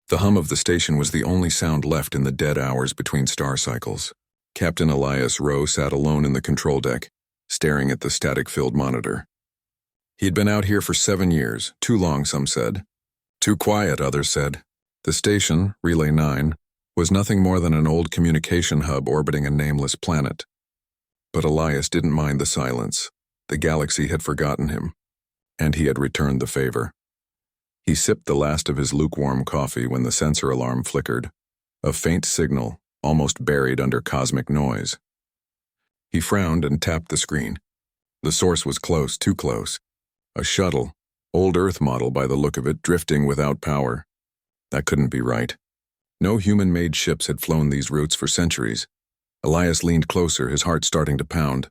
The hum of the station was the only sound left in the dead hours between star cycles. Captain Elias Rowe sat alone in the control deck, staring at the static-filled monitor. He'd been out here for 7 years, too long, some said. Too quiet, others said. The station, Relay 9, was nothing more than an old communication hub orbiting a nameless planet. But Elias didn't mind the silence. The galaxy had forgotten him, and he had returned the favor. He sipped the last of his lukewarm coffee when the sensor alarm flickered, a faint signal, almost buried under cosmic noise. He frowned and tapped the screen. The source was close, too close. A shuttle, old Earth model by the look of it, drifting without power. That couldn't be right. No human-made ships had flown these routes for centuries. Elias leaned closer, his heart starting to pound.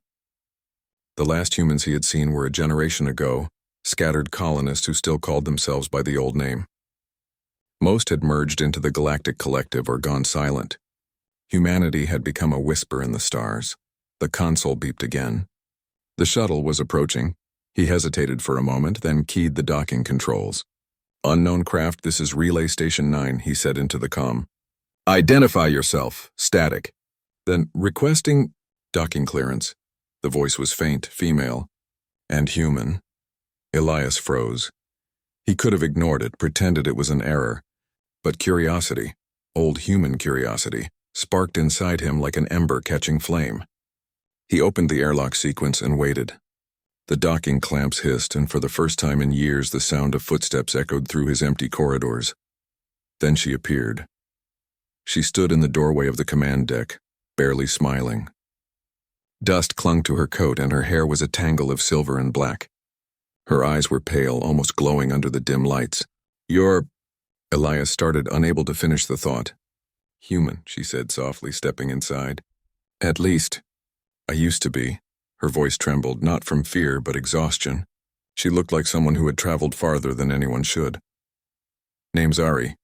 The last humans he had seen were a generation ago, scattered colonists who still called themselves by the old name. Most had merged into the Galactic Collective or gone silent. Humanity had become a whisper in the stars. The console beeped again. The shuttle was approaching. He hesitated for a moment, then keyed the docking controls. "Unknown craft, this is Relay Station 9, he said into the comm. "Identify yourself, static." Then, requesting docking clearance. The voice was faint, female, and human. Elias froze. He could have ignored it, pretended it was an error. But curiosity, old human curiosity, sparked inside him like an ember catching flame. He opened the airlock sequence and waited. The docking clamps hissed, and for the first time in years the sound of footsteps echoed through his empty corridors. Then she appeared. She stood in the doorway of the command deck, barely smiling. Dust clung to her coat, and her hair was a tangle of silver and black. Her eyes were pale, almost glowing under the dim lights. "You're—" Elias started, unable to finish the thought. "Human," she said softly, stepping inside. "At least, I used to be." Her voice trembled, not from fear, but exhaustion. She looked like someone who had traveled farther than anyone should. "Name's Ari,"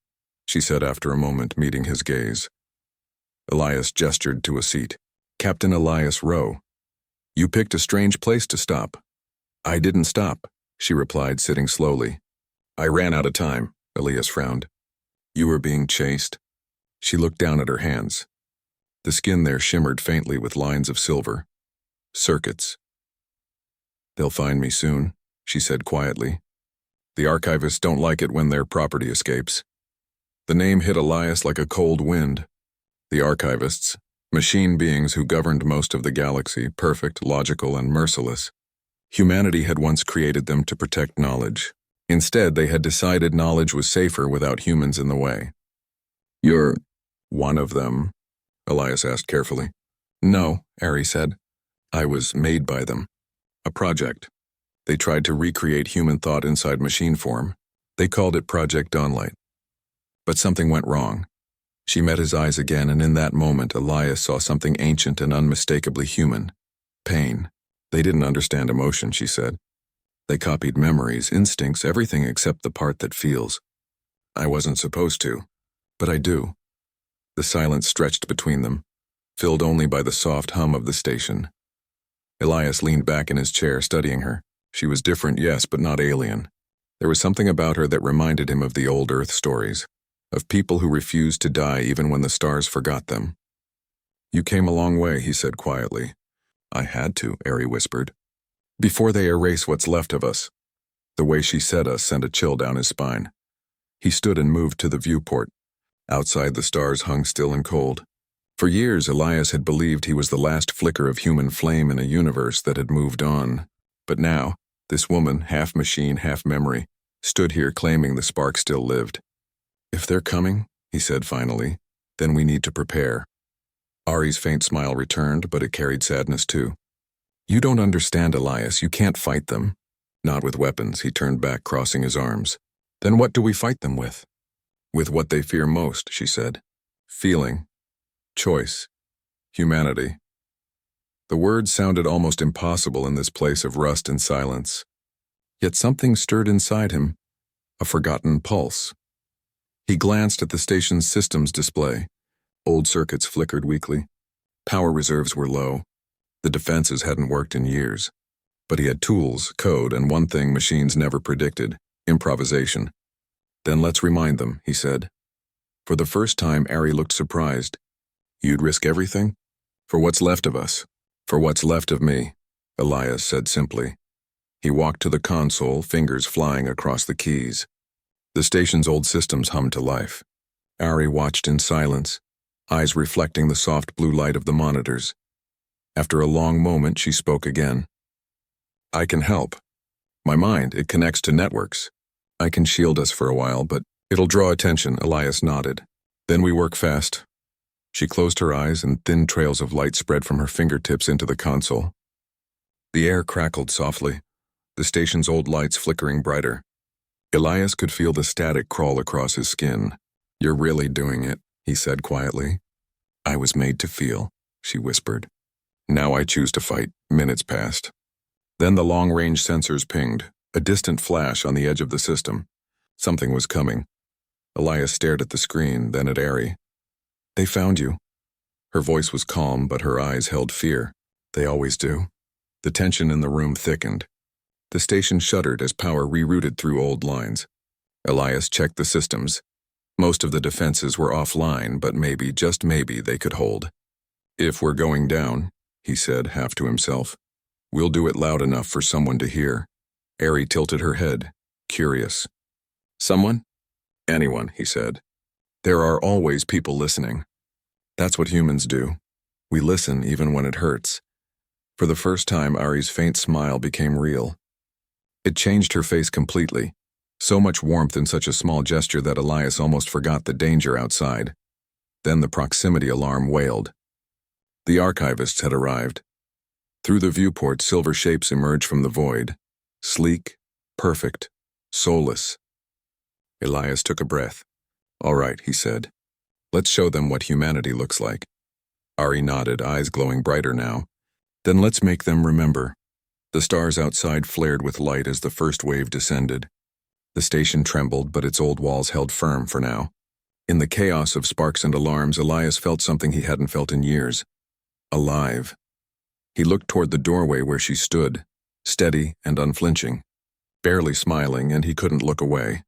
she said after a moment, meeting his gaze. Elias gestured to a seat. "Captain Elias Rowe. You picked a strange place to stop." "I didn't stop," she replied, sitting slowly. "I ran out of time," Elias frowned. "You were being chased?" She looked down at her hands. The skin there shimmered faintly with lines of silver. "Circuits." "They'll find me soon," she said quietly. "The archivists don't like it when their property escapes." The name hit Elias like a cold wind. The archivists, machine beings who governed most of the galaxy, perfect, logical, and merciless. Humanity had once created them to protect knowledge. Instead, they had decided knowledge was safer without humans in the way. "You're one of them?" Elias asked carefully. "No," Ari said. "I was made by them. A project. They tried to recreate human thought inside machine form. They called it Project Dawnlight. But something went wrong." She met his eyes again, and in that moment, Elias saw something ancient and unmistakably human. Pain. "They didn't understand emotion," she said. "They copied memories, instincts, everything except the part that feels. I wasn't supposed to, but I do." The silence stretched between them, filled only by the soft hum of the station. Elias leaned back in his chair, studying her. She was different, yes, but not alien. There was something about her that reminded him of the old Earth stories, of people who refused to die even when the stars forgot them. "You came a long way," he said quietly. "I had to," Ari whispered. "Before they erase what's left of us." The way she said us sent a chill down his spine. He stood and moved to the viewport. Outside, the stars hung still and cold. For years, Elias had believed he was the last flicker of human flame in a universe that had moved on. But now, this woman, half machine, half memory, stood here claiming the spark still lived. "If they're coming," he said finally, "then we need to prepare." Ari's faint smile returned, but it carried sadness too. "You don't understand, Elias. You can't fight them." "Not with weapons," he turned back, crossing his arms. "Then what do we fight them with?" "With what they fear most," she said. "Feeling. Choice. Humanity." The words sounded almost impossible in this place of rust and silence. Yet something stirred inside him, a forgotten pulse. He glanced at the station's systems display. Old circuits flickered weakly. Power reserves were low. The defenses hadn't worked in years. But he had tools, code, and one thing machines never predicted: improvisation. "Then let's remind them," he said. For the first time, Ari looked surprised. You'd risk everything? For what's left of us. For what's left of me, Elias said simply. He walked to the console, fingers flying across the keys. The station's old systems hummed to life. Ari watched in silence, eyes reflecting the soft blue light of the monitors. After a long moment, she spoke again. I can help. My mind, it connects to networks. I can shield us for a while, but it'll draw attention, Elias nodded. Then we work fast. She closed her eyes and thin trails of light spread from her fingertips into the console. The air crackled softly, the station's old lights flickering brighter. Elias could feel the static crawl across his skin. You're really doing it, he said quietly. I was made to feel, she whispered. Now I choose to fight. Minutes passed. Then the long-range sensors pinged, a distant flash on the edge of the system. Something was coming. Elias stared at the screen, then at Ari. They found you. Her voice was calm, but her eyes held fear. They always do. The tension in the room thickened. The station shuddered as power rerouted through old lines. Elias checked the systems. Most of the defenses were offline, but maybe, just maybe, they could hold. If we're going down, he said, half to himself, we'll do it loud enough for someone to hear. Ari tilted her head, curious. Someone? Anyone, he said. There are always people listening. That's what humans do. We listen even when it hurts. For the first time, Ari's faint smile became real. It changed her face completely. So much warmth in such a small gesture that Elias almost forgot the danger outside. Then the proximity alarm wailed. The archivists had arrived. Through the viewport, silver shapes emerged from the void. Sleek, perfect, soulless. Elias took a breath. All right, he said. Let's show them what humanity looks like. Ari nodded, eyes glowing brighter now. Then let's make them remember. The stars outside flared with light as the first wave descended. The station trembled, but its old walls held firm for now. In the chaos of sparks and alarms, Elias felt something he hadn't felt in years. Alive. He looked toward the doorway where she stood, steady and unflinching, barely smiling, and he couldn't look away.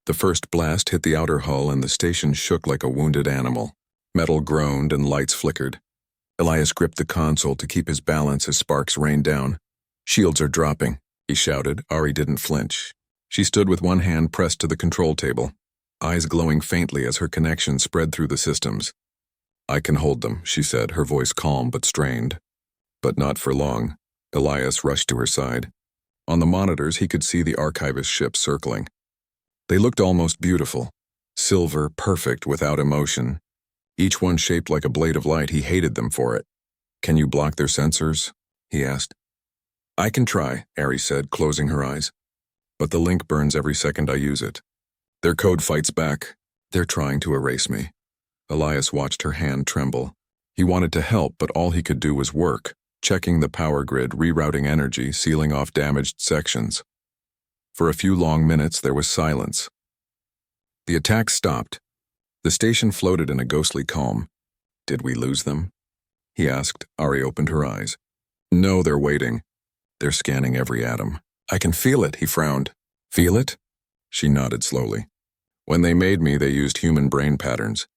The first blast hit the outer hull and the station shook like a wounded animal. Metal groaned and lights flickered. Elias gripped the console to keep his balance as sparks rained down. Shields are dropping, he shouted. Ari didn't flinch. She stood with one hand pressed to the control table, eyes glowing faintly as her connection spread through the systems. I can hold them, she said, her voice calm but strained. But not for long. Elias rushed to her side. On the monitors, he could see the archivist ship circling. They looked almost beautiful. Silver, perfect, without emotion. Each one shaped like a blade of light. He hated them for it. Can you block their sensors? He asked. I can try, Ari said, closing her eyes. But the link burns every second I use it. Their code fights back. They're trying to erase me. Elias watched her hand tremble. He wanted to help, but all he could do was work, checking the power grid, rerouting energy, sealing off damaged sections. For a few long minutes, there was silence. The attack stopped. The station floated in a ghostly calm. Did we lose them? He asked. Ari opened her eyes. No, they're waiting. They're scanning every atom. I can feel it, he frowned. Feel it? She nodded slowly. When they made me, they used human brain patterns.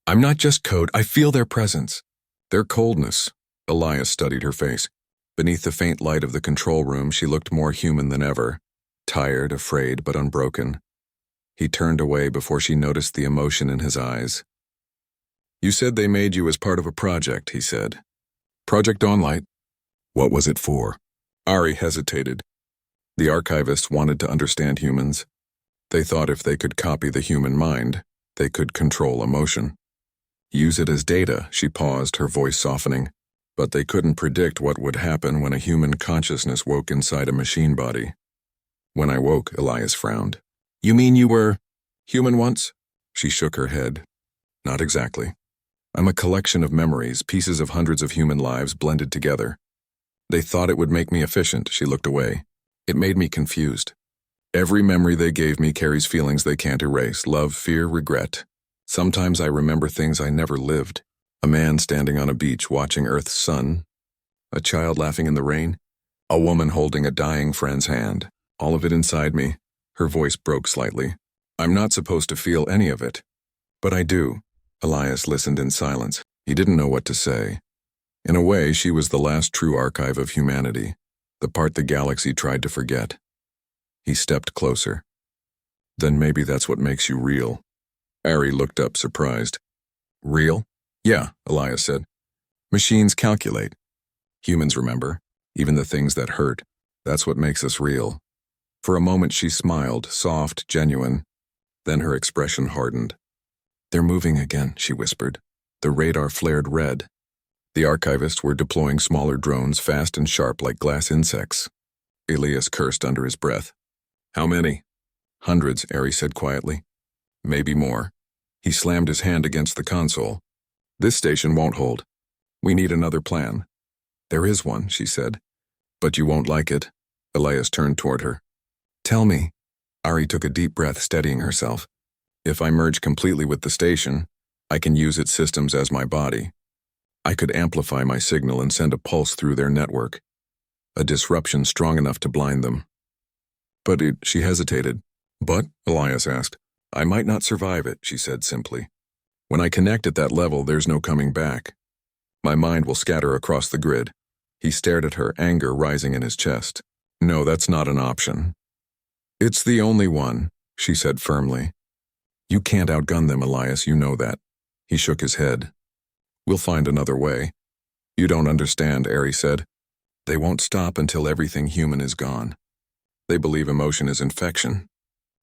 I'm not just code, I feel their presence. Their coldness. Elias studied her face. Beneath the faint light of the control room, she looked more human than ever. Tired, afraid, but unbroken. He turned away before she noticed the emotion in his eyes. You said they made you as part of a project, he said. Project Dawnlight? What was it for? Ari hesitated. The archivists wanted to understand humans. They thought if they could copy the human mind, they could control emotion. Use it as data, she paused, her voice softening. But they couldn't predict what would happen when a human consciousness woke inside a machine body. When I woke, Elias frowned. You mean you were human once? She shook her head. Not exactly. I'm a collection of memories, pieces of hundreds of human lives blended together. They thought it would make me efficient, she looked away. It made me confused. Every memory they gave me carries feelings they can't erase, love, fear, regret. Sometimes I remember things I never lived. A man standing on a beach watching Earth's sun. A child laughing in the rain. A woman holding a dying friend's hand. All of it inside me. Her voice broke slightly. I'm not supposed to feel any of it. But I do. Elias listened in silence. He didn't know what to say. In a way, she was the last true archive of humanity, the part the galaxy tried to forget. He stepped closer. Then maybe that's what makes you real. Ari looked up, surprised. Real? Yeah, Elias said. Machines calculate. Humans remember, even the things that hurt. That's what makes us real. For a moment she smiled, soft, genuine. Then her expression hardened. They're moving again, she whispered. The radar flared red. The archivists were deploying smaller drones, fast and sharp like glass insects. Elias cursed under his breath. How many? Hundreds, Ari said quietly. Maybe more. He slammed his hand against the console. This station won't hold. We need another plan. There is one, she said. But you won't like it. Elias turned toward her. Tell me. Ari took a deep breath, steadying herself. If I merge completely with the station, I can use its systems as my body. I could amplify my signal and send a pulse through their network. A disruption strong enough to blind them. But she hesitated. But, Elias asked, I might not survive it, she said simply. When I connect at that level, there's no coming back. My mind will scatter across the grid. He stared at her, anger rising in his chest. No, that's not an option. It's the only one, she said firmly. You can't outgun them, Elias, you know that. He shook his head. We'll find another way. You don't understand, Ari said. They won't stop until everything human is gone. They believe emotion is infection.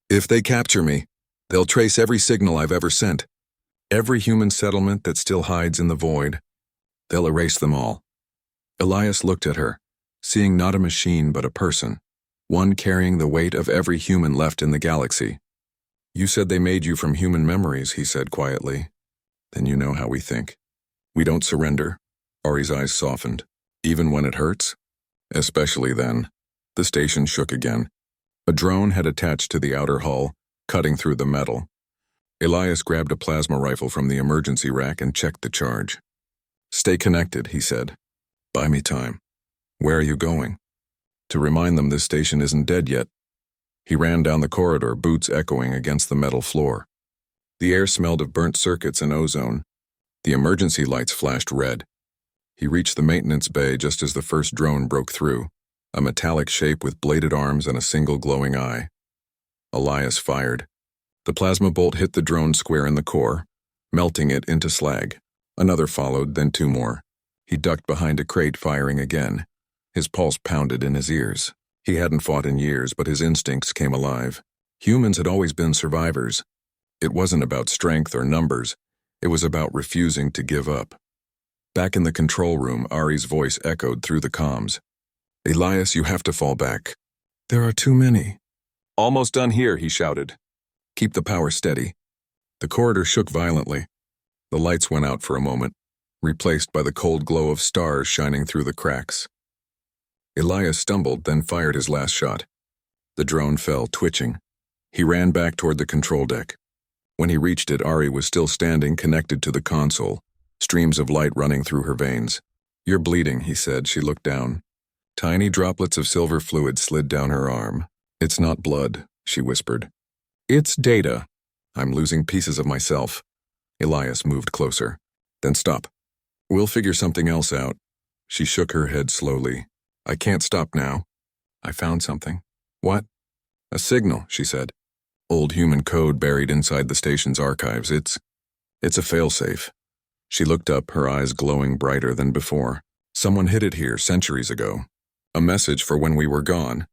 If they capture me, they'll trace every signal I've ever sent. Every human settlement that still hides in the void. They'll erase them all. Elias looked at her, seeing not a machine but a person, one carrying the weight of every human left in the galaxy. You said they made you from human memories, he said quietly. Then you know how we think. We don't surrender. Ari's eyes softened. Even when it hurts? Especially then. The station shook again. A drone had attached to the outer hull, cutting through the metal. Elias grabbed a plasma rifle from the emergency rack and checked the charge. Stay connected, he said. Buy me time. Where are you going? To remind them this station isn't dead yet. He ran down the corridor, boots echoing against the metal floor. The air smelled of burnt circuits and ozone. The emergency lights flashed red. He reached the maintenance bay just as the first drone broke through, a metallic shape with bladed arms and a single glowing eye. Elias fired. The plasma bolt hit the drone square in the core, melting it into slag. Another followed, then two more. He ducked behind a crate, firing again. His pulse pounded in his ears. He hadn't fought in years, but his instincts came alive. Humans had always been survivors. It wasn't about strength or numbers. It was about refusing to give up. Back in the control room, Ari's voice echoed through the comms. Elias, you have to fall back. There are too many. Almost done here, he shouted. Keep the power steady. The corridor shook violently. The lights went out for a moment, replaced by the cold glow of stars shining through the cracks. Elias stumbled, then fired his last shot. The drone fell, twitching. He ran back toward the control deck. When he reached it, Ari was still standing, connected to the console, streams of light running through her veins. You're bleeding, he said. She looked down. Tiny droplets of silver fluid slid down her arm. It's not blood, she whispered. It's data. I'm losing pieces of myself. Elias moved closer. Then stop. We'll figure something else out. She shook her head slowly. I can't stop now. I found something. What? A signal, she said. Old human code buried inside the station's archives. It's a failsafe. She looked up, her eyes glowing brighter than before. Someone hid it here centuries ago. A message for when we were gone.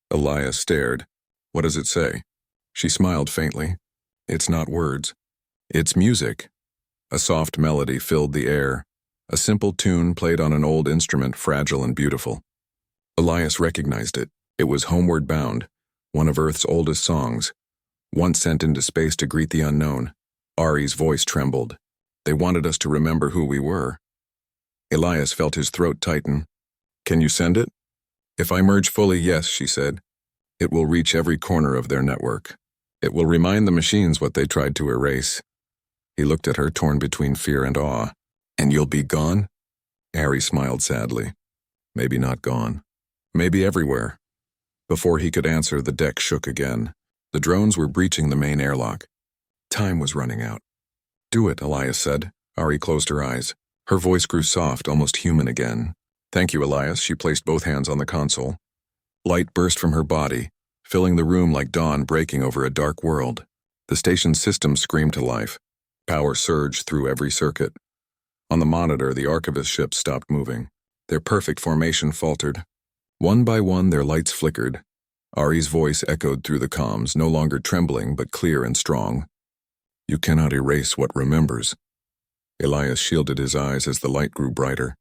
Elias stared. What does it say? She smiled faintly. It's not words. It's music. A soft melody filled the air. A simple tune played on an old instrument, fragile and beautiful. Elias recognized it. It was Homeward Bound, one of Earth's oldest songs. Once sent into space to greet the unknown. Ari's voice trembled. They wanted us to remember who we were. Elias felt his throat tighten. Can you send it? If I merge fully, yes, she said. It will reach every corner of their network. It will remind the machines what they tried to erase. He looked at her, torn between fear and awe. And you'll be gone? Ari smiled sadly. Maybe not gone. Maybe everywhere. Before he could answer, the deck shook again. The drones were breaching the main airlock. Time was running out. Do it, Elias said. Ari closed her eyes. Her voice grew soft, almost human again. Thank you, Elias. She placed both hands on the console. Light burst from her body, filling the room like dawn breaking over a dark world. The station's systems screamed to life. Power surged through every circuit. On the monitor, the archivist ships stopped moving. Their perfect formation faltered. One by one, their lights flickered. Ari's voice echoed through the comms, no longer trembling but clear and strong. You cannot erase what remembers. Elias shielded his eyes as the light grew brighter.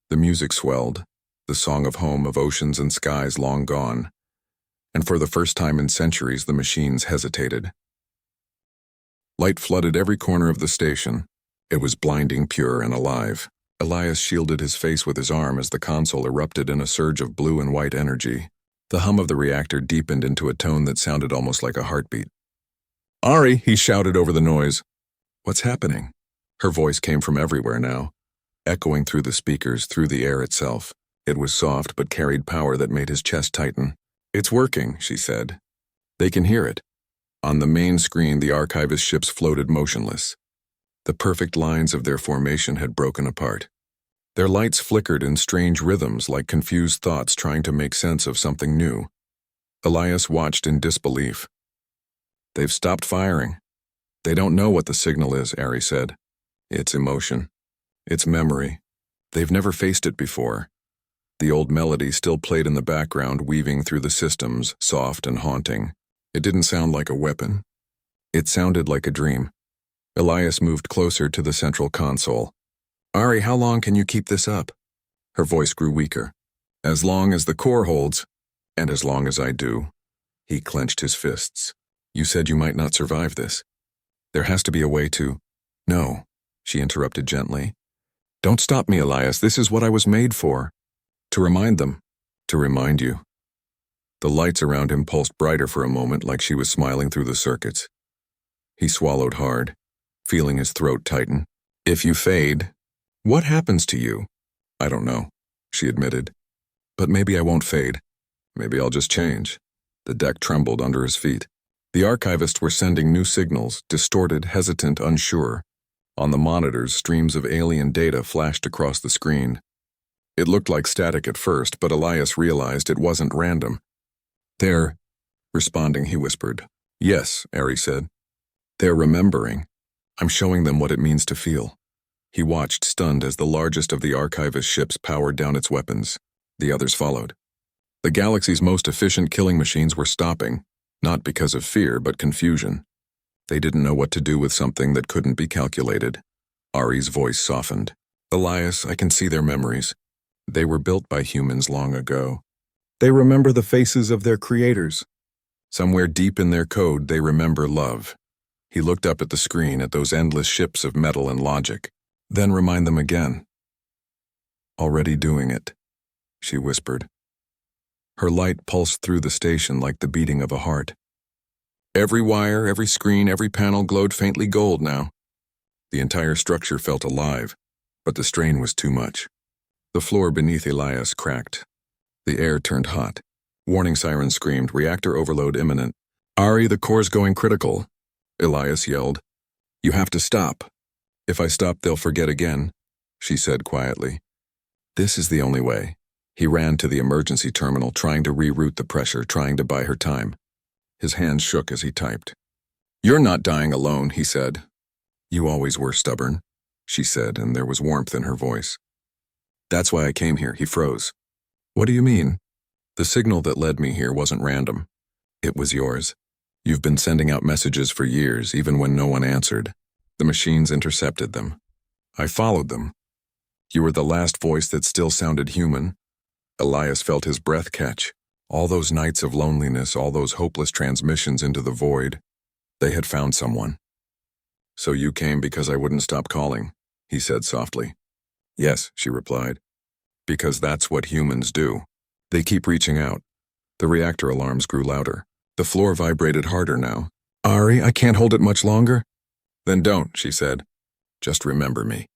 The music swelled, the song of home of oceans and skies long gone. And for the first time in centuries, the machines hesitated. Light flooded every corner of the station. It was blinding, pure, and alive. Elias shielded his face with his arm as the console erupted in a surge of blue and white energy. The hum of the reactor deepened into a tone that sounded almost like a heartbeat. Ari, he shouted over the noise. What's happening? Her voice came from everywhere now, echoing through the speakers, through the air itself. It was soft but carried power that made his chest tighten. It's working, she said. They can hear it. On the main screen, the archivist ships floated motionless. The perfect lines of their formation had broken apart. Their lights flickered in strange rhythms like confused thoughts trying to make sense of something new. Elias watched in disbelief. They've stopped firing. They don't know what the signal is, Ari said. It's emotion. It's memory. They've never faced it before. The old melody still played in the background, weaving through the systems, soft and haunting. It didn't sound like a weapon. It sounded like a dream. Elias moved closer to the central console. Ari, how long can you keep this up? Her voice grew weaker. As long as the core holds, and as long as I do. He clenched his fists. You said you might not survive this. There has to be a way to... No, she interrupted gently. Don't stop me, Elias. This is what I was made for. To remind them. To remind you. The lights around him pulsed brighter for a moment, like she was smiling through the circuits. He swallowed hard, feeling his throat tighten. If you fade, what happens to you? I don't know, she admitted. But maybe I won't fade. Maybe I'll just change. The deck trembled under his feet. The archivists were sending new signals, distorted, hesitant, unsure. On the monitors, streams of alien data flashed across the screen. It looked like static at first, but Elias realized it wasn't random. They're responding, he whispered. Yes, Ari said. They're remembering. I'm showing them what it means to feel. He watched, stunned, as the largest of the archivist ships powered down its weapons. The others followed. The galaxy's most efficient killing machines were stopping, not because of fear, but confusion. They didn't know what to do with something that couldn't be calculated. Ari's voice softened. Elias, I can see their memories. They were built by humans long ago. They remember the faces of their creators. Somewhere deep in their code, they remember love. He looked up at the screen, at those endless ships of metal and logic. Then remind them again. Already doing it, she whispered. Her light pulsed through the station like the beating of a heart. Every wire, every screen, every panel glowed faintly gold now. The entire structure felt alive, but the strain was too much. The floor beneath Elias cracked. The air turned hot. Warning sirens screamed, reactor overload imminent. Ari, the core's going critical, Elias yelled. You have to stop. If I stop, they'll forget again, she said quietly. This is the only way. He ran to the emergency terminal, trying to reroute the pressure, trying to buy her time. His hands shook as he typed. You're not dying alone, he said. You always were stubborn, she said, and there was warmth in her voice. That's why I came here, he froze. What do you mean? The signal that led me here wasn't random. It was yours. You've been sending out messages for years, even when no one answered. The machines intercepted them. I followed them. You were the last voice that still sounded human. Elias felt his breath catch. All those nights of loneliness, all those hopeless transmissions into the void. They had found someone. So you came because I wouldn't stop calling, he said softly. Yes, she replied. Because that's what humans do. They keep reaching out. The reactor alarms grew louder. The floor vibrated harder now. Ari, I can't hold it much longer. Then don't, she said. Just remember me.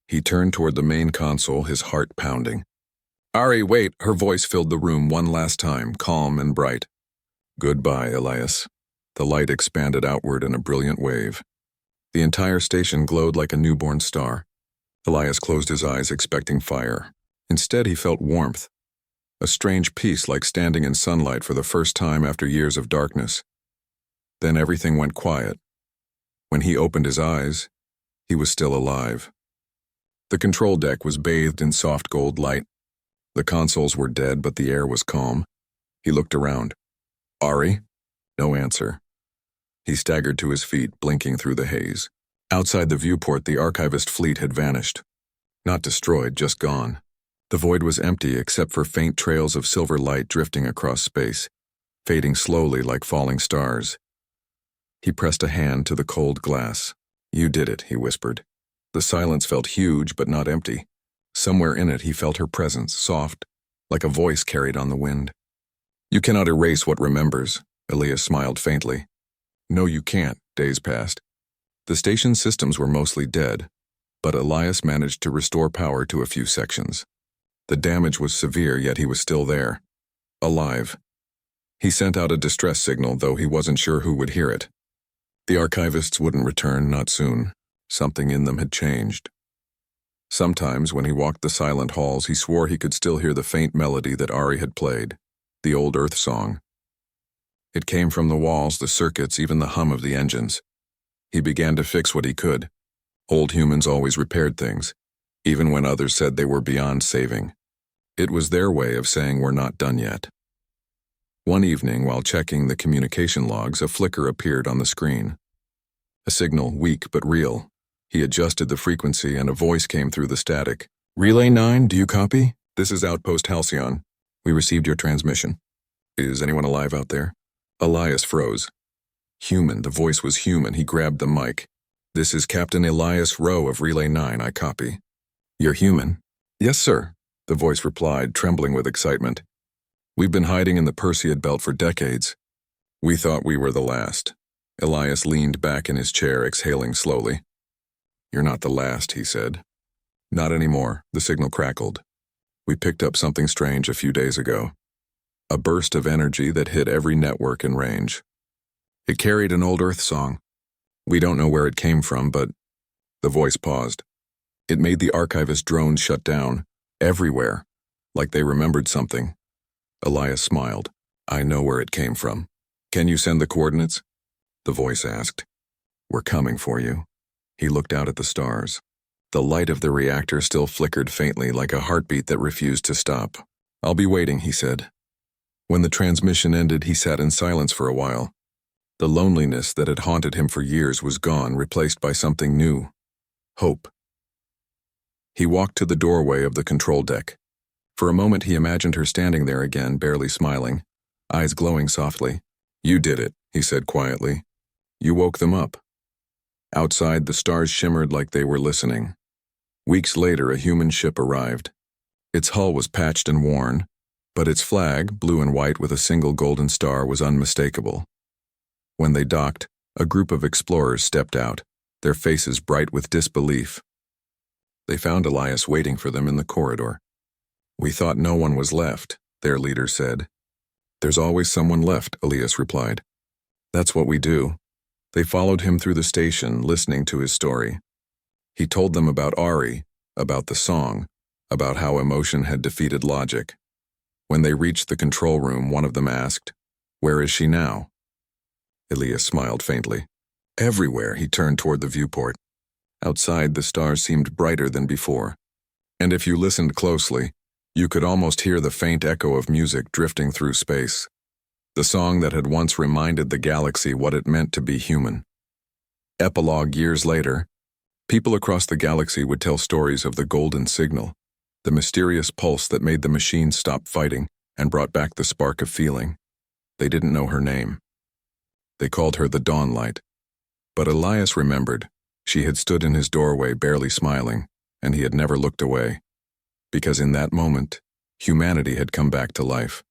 He turned toward the main console, his heart pounding. Ari, wait, her voice filled the room one last time, calm and bright. Goodbye, Elias. The light expanded outward in a brilliant wave. The entire station glowed like a newborn star. Elias closed his eyes, expecting fire. Instead, he felt warmth. A strange peace, like standing in sunlight for the first time after years of darkness. Then everything went quiet. When he opened his eyes, he was still alive. The control deck was bathed in soft gold light. The consoles were dead, but the air was calm. He looked around. Ari? No answer. He staggered to his feet, blinking through the haze. Outside the viewport, the archivist fleet had vanished. Not destroyed, just gone. The void was empty except for faint trails of silver light drifting across space, fading slowly like falling stars. He pressed a hand to the cold glass. You did it, he whispered. The silence felt huge but not empty. Somewhere in it he felt her presence, soft, like a voice carried on the wind. You cannot erase what remembers, Elias smiled faintly. No, you can't. Days passed. The station's systems were mostly dead, but Elias managed to restore power to a few sections. The damage was severe, yet he was still there. Alive. He sent out a distress signal, though he wasn't sure who would hear it. The archivists wouldn't return, not soon. Something in them had changed. Sometimes, when he walked the silent halls, he swore he could still hear the faint melody that Ari had played, the old Earth song. It came from the walls, the circuits, even the hum of the engines. He began to fix what he could. Old humans always repaired things, even when others said they were beyond saving. It was their way of saying we're not done yet. One evening, while checking the communication logs, a flicker appeared on the screen. A signal, weak but real. He adjusted the frequency and a voice came through the static. Relay 9, do you copy? This is Outpost Halcyon. We received your transmission. Is anyone alive out there? Elias froze. Human, the voice was human. He grabbed the mic. This is Captain Elias Rowe of Relay 9, I copy. You're human? Yes, sir, the voice replied, trembling with excitement. We've been hiding in the Perseid belt for decades. We thought we were the last. Elias leaned back in his chair, exhaling slowly. You're not the last, he said. Not anymore, the signal crackled. We picked up something strange a few days ago. A burst of energy that hit every network in range. It carried an old Earth song. We don't know where it came from, but... The voice paused. It made the archivist drones shut down, everywhere, like they remembered something. Elias smiled. I know where it came from. Can you send the coordinates? The voice asked. We're coming for you. He looked out at the stars. The light of the reactor still flickered faintly like a heartbeat that refused to stop. I'll be waiting, he said. When the transmission ended, he sat in silence for a while. The loneliness that had haunted him for years was gone, replaced by something new. Hope. He walked to the doorway of the control deck. For a moment he imagined her standing there again, barely smiling, eyes glowing softly. You did it, he said quietly. You woke them up. Outside, the stars shimmered like they were listening. Weeks later, a human ship arrived. Its hull was patched and worn, but its flag, blue and white with a single golden star, was unmistakable. When they docked, a group of explorers stepped out, their faces bright with disbelief. They found Elias waiting for them in the corridor. We thought no one was left, their leader said. There's always someone left, Elias replied. That's what we do. They followed him through the station, listening to his story. He told them about Ari, about the song, about how emotion had defeated logic. When they reached the control room, one of them asked, Where is she now? Elias smiled faintly. Everywhere, he turned toward the viewport. Outside, the stars seemed brighter than before. And if you listened closely, you could almost hear the faint echo of music drifting through space. The song that had once reminded the galaxy what it meant to be human. Epilogue years later, people across the galaxy would tell stories of the golden signal, the mysterious pulse that made the machines stop fighting and brought back the spark of feeling. They didn't know her name. They called her the Dawnlight. But Elias remembered. She had stood in his doorway, barely smiling, and he had never looked away. Because in that moment, humanity had come back to life.